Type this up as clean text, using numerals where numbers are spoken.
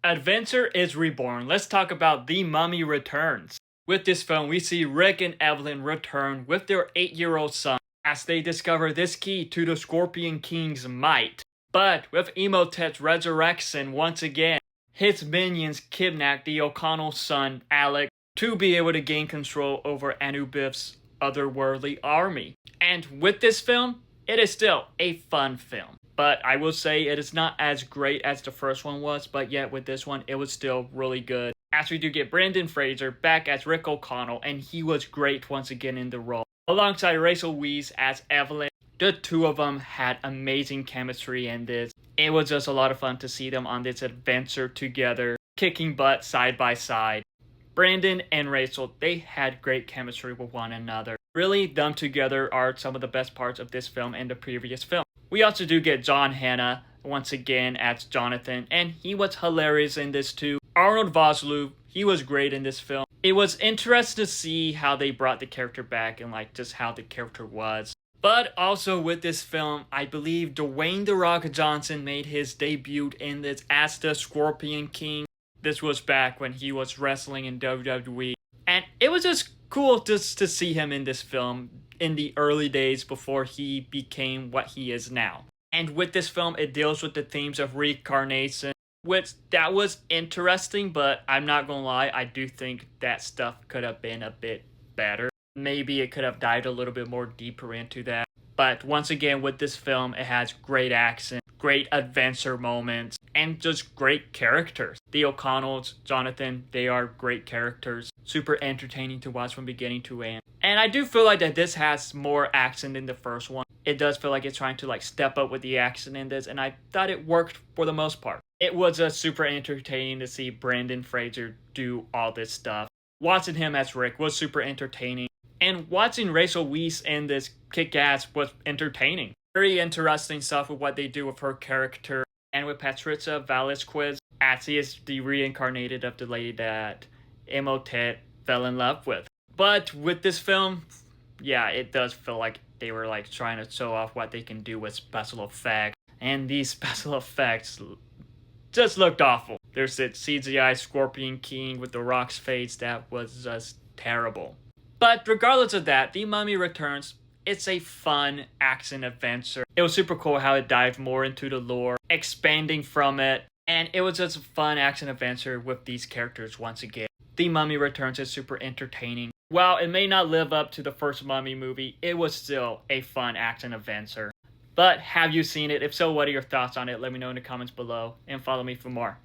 Adventure is reborn. Let's talk about The Mummy Returns. With this film, we see Rick and Evelyn return with their 8-year-old son as they discover this key to the Scorpion King's might. But with Imhotep's resurrection once again, his minions kidnap the O'Connell son, Alec, to be able to gain control over Anubis' otherworldly army. And with this film, it is still a fun film. But I will say it is not as great as the first one was, but yet with this one, it was still really good. As we do get Brendan Fraser back as Rick O'Connell, and he was great once again in the role. Alongside Rachel Weisz as Evelyn, the two of them had amazing chemistry in this. It was just a lot of fun to see them on this adventure together, kicking butt side by side. Brandon and Rachel, they had great chemistry with one another. Really, them together are some of the best parts of this film and the previous film. We also do get John Hannah once again as Jonathan, and he was hilarious in this too. Arnold Vosloo, he was great in this film. It was interesting to see how they brought the character back and like just how the character was. But also with this film, I believe Dwayne "The Rock" Johnson made his debut in this as the Scorpion King. This was back when he was wrestling in WWE. And it was just cool just to see him in this film in the early days before he became what he is now. And with this film, it deals with the themes of reincarnation, which that was interesting, but I'm not gonna lie, I do think that stuff could have been a bit better. Maybe it could have dived a little bit more deeper into that. But once again, with this film, it has great action, great adventure moments, and just great characters. The O'Connells, Jonathan, they are great characters. Super entertaining to watch from beginning to end. And I do feel like that this has more action than the first one. It does feel like it's trying to like step up with the action in this, and I thought it worked for the most part. It was just super entertaining to see Brendan Fraser do all this stuff. Watching him as Rick was super entertaining. And watching Rachel Weisz in this kick-ass was entertaining. Very interesting stuff with what they do with her character. And with Patricia Velasquez, as she is the reincarnated of the lady that Imhotep fell in love with. But with this film, yeah, it does feel like they were like trying to show off what they can do with special effects. And these special effects just looked awful. There's that CGI Scorpion King with the Rock's face that was just terrible. But regardless of that, The Mummy Returns, it's a fun action adventure. It was super cool how it dived more into the lore, expanding from it, and it was just a fun action adventure with these characters once again. The Mummy Returns is super entertaining. While it may not live up to the first Mummy movie, it was still a fun action adventure. But have you seen it? If so, what are your thoughts on it? Let me know in the comments below, and follow me for more.